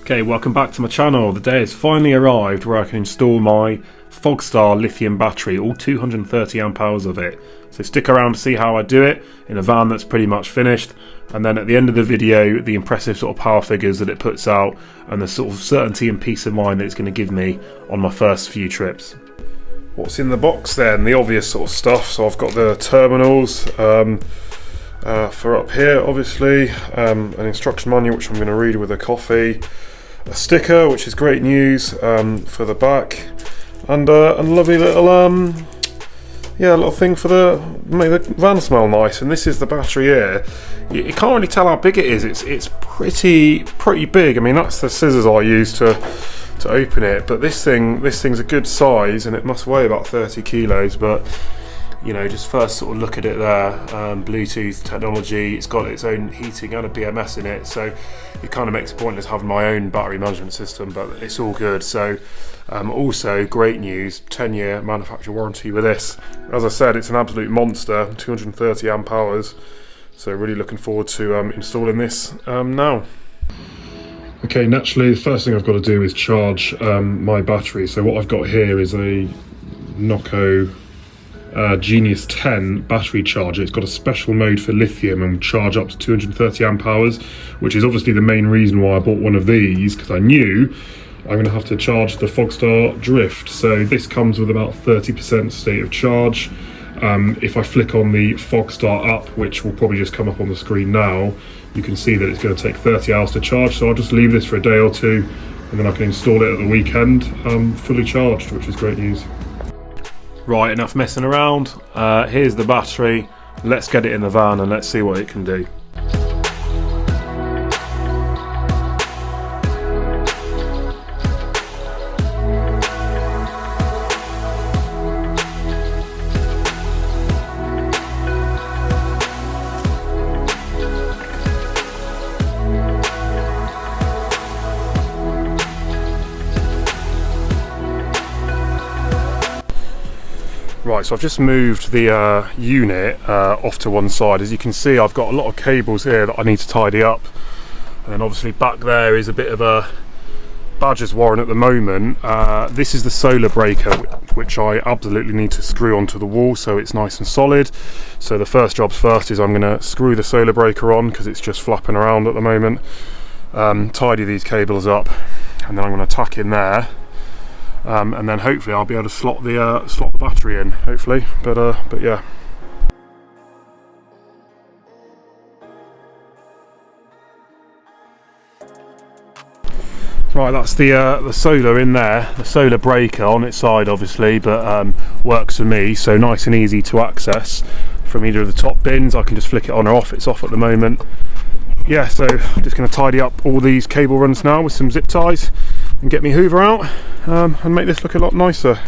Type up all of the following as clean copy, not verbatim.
Okay, welcome back to my channel. The day has finally arrived where I can install my Fogstar lithium battery, all 230 amp hours of it. So stick around to see how I do it in a van that's pretty much finished, and then at the end of the video the impressive sort of power figures that it puts out and the sort of certainty and peace of mind that it's going to give me on my first few trips. What's in the box then? The obvious sort of stuff. So I've got the terminals for up here, obviously, an instruction manual which I'm going to read with a coffee, a sticker which is great news for the back, and a lovely little little thing for make the van smell nice. And this is the battery here. You can't really tell how big it is. It's pretty big. I mean, that's the scissors I use to open it, but this thing's a good size, and it must weigh about 30 kilos. But you know, just first sort of look at it there. Bluetooth technology, it's got its own heating and a BMS in it, so it kind of makes it pointless having my own battery management system, but it's all good. So also great news, 10-year manufacturer warranty with this. As I said, it's an absolute monster, 230 amp hours, so really looking forward to installing this now. Okay, naturally the first thing I've got to do is charge my battery. So what I've got here is a Noco Genius 10 battery charger. It's got a special mode for lithium and will charge up to 230 amp hours, which is obviously the main reason why I bought one of these, because I knew I'm going to have to charge the Fogstar Drift. So this comes with about 30% state of charge. If I flick on the Fogstar app, which will probably just come up on the screen now, you can see that it's going to take 30 hours to charge. So I'll just leave this for a day or two, and then I can install it at the weekend fully charged, which is great news. Right, enough messing around. Here's the battery. Let's get it in the van and let's see what it can do. Right, so I've just moved the unit off to one side. As you can see, I've got a lot of cables here that I need to tidy up, and then obviously back there is a bit of a badger's warren at the moment. This is the solar breaker, which I absolutely need to screw onto the wall so it's nice and solid. So the first jobs first is I'm going to screw the solar breaker on because it's just flapping around at the moment. Tidy these cables up, and then I'm going to tack in there. And then hopefully I'll be able to slot the battery in, hopefully. But yeah. Right, that's the solar in there, the solar breaker on its side, obviously, but works for me. So nice and easy to access from either of the top bins. I can just flick it on or off. It's off at the moment. Yeah, so I'm just going to tidy up all these cable runs now with some zip ties and get me Hoover out and make this look a lot nicer.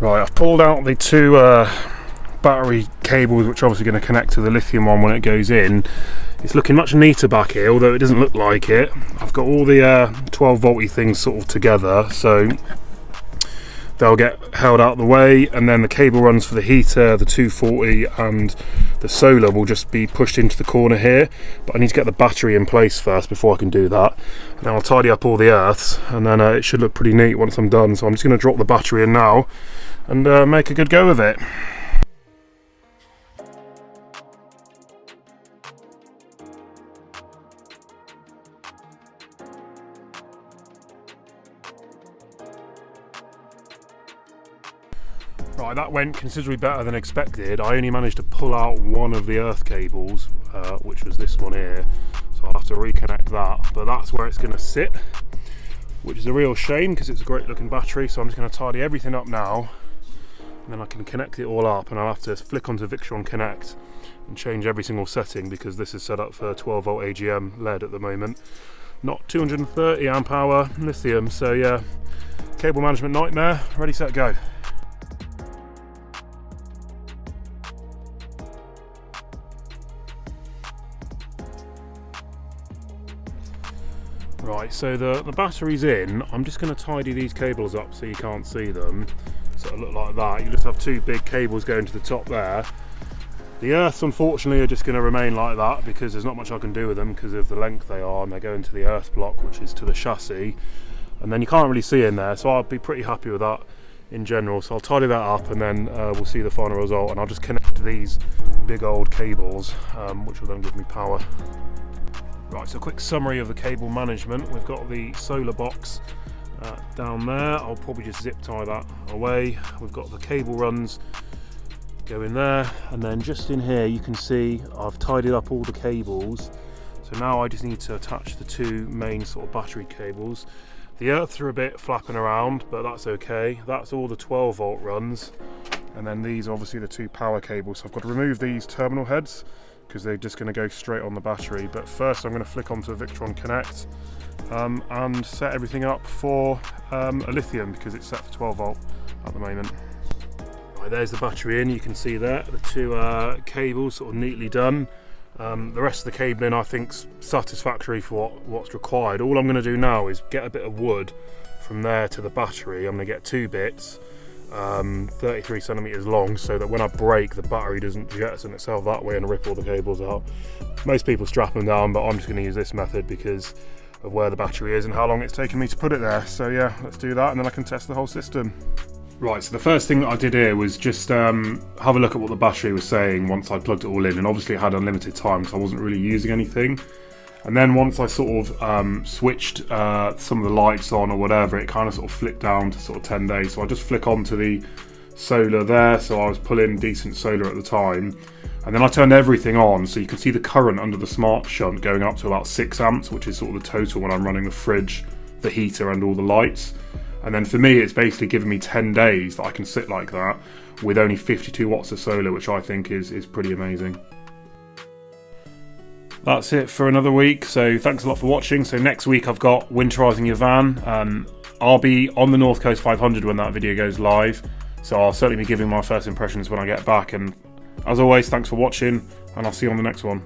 Right, I've pulled out the two battery cables, which are obviously going to connect to the lithium one when it goes in. It's looking much neater back here, although it doesn't look like it. I've got all the 12 volty things sort of together, so they'll get held out of the way, and then the cable runs for the heater, the 240 and the solar will just be pushed into the corner here. But I need to get the battery in place first before I can do that, and then I'll tidy up all the earths, and then it should look pretty neat once I'm done. So I'm just going to drop the battery in now and make a good go of it. Right, that went considerably better than expected. I only managed to pull out one of the earth cables, which was this one here, so I'll have to reconnect that, but that's where it's going to sit, which is a real shame because it's a great looking battery. So I'm just going to tidy everything up now, and then I can connect it all up, and I'll have to flick onto Victron Connect and change every single setting because this is set up for 12 volt AGM LED at the moment, not 230 amp hour lithium. So yeah, cable management nightmare, ready, set, go. Right, so the battery's in. I'm just going to tidy these cables up so you can't see them. So it'll look like that. You just have two big cables going to the top there. The earths unfortunately are just going to remain like that because there's not much I can do with them because of the length they are, and they go into the earth block, which is to the chassis, and then you can't really see in there, so I'll be pretty happy with that in general. So I'll tidy that up, and then we'll see the final result, and I'll just connect these big old cables, which will then give me power. Right, so a quick summary of the cable management. We've got the solar box down there. I'll probably just zip tie that away. We've got the cable runs go in there, and then just in here you can see I've tidied up all the cables. So now I just need to attach the two main sort of battery cables. The earths are a bit flapping around, but that's okay. That's all the 12 volt runs, and then these are obviously the two power cables. So I've got to remove these terminal heads because they're just going to go straight on the battery. But first I'm going to flick onto Victron Connect and set everything up for a lithium because it's set for 12 volt at the moment. Right, there's the battery in, you can see there, the two cables sort of neatly done. The rest of the cabling I think's satisfactory for what's required. All I'm going to do now is get a bit of wood from there to the battery. I'm going to get two bits, 33 centimeters long, so that when I break, the battery doesn't jettison itself that way and rip all the cables out. Most people strap them down, but I'm just going to use this method because of where the battery is and how long it's taken me to put it there. So yeah, let's do that, and then I can test the whole system. Right, so the first thing that I did here was just have a look at what the battery was saying once I plugged it all in, and obviously it had unlimited time, so I wasn't really using anything. And then once I sort of switched some of the lights on or whatever, it kind of sort of flicked down to sort of 10 days. So I just flick onto the solar there, so I was pulling decent solar at the time. And then I turned everything on, so you can see the current under the smart shunt going up to about 6 amps, which is sort of the total when I'm running the fridge, the heater and all the lights. And then for me, it's basically given me 10 days that I can sit like that with only 52 watts of solar, which I think is pretty amazing. That's it for another week, so thanks a lot for watching. So next week I've got winterising your van. I'll be on the North Coast 500 when that video goes live, so I'll certainly be giving my first impressions when I get back. And as always, thanks for watching, and I'll see you on the next one.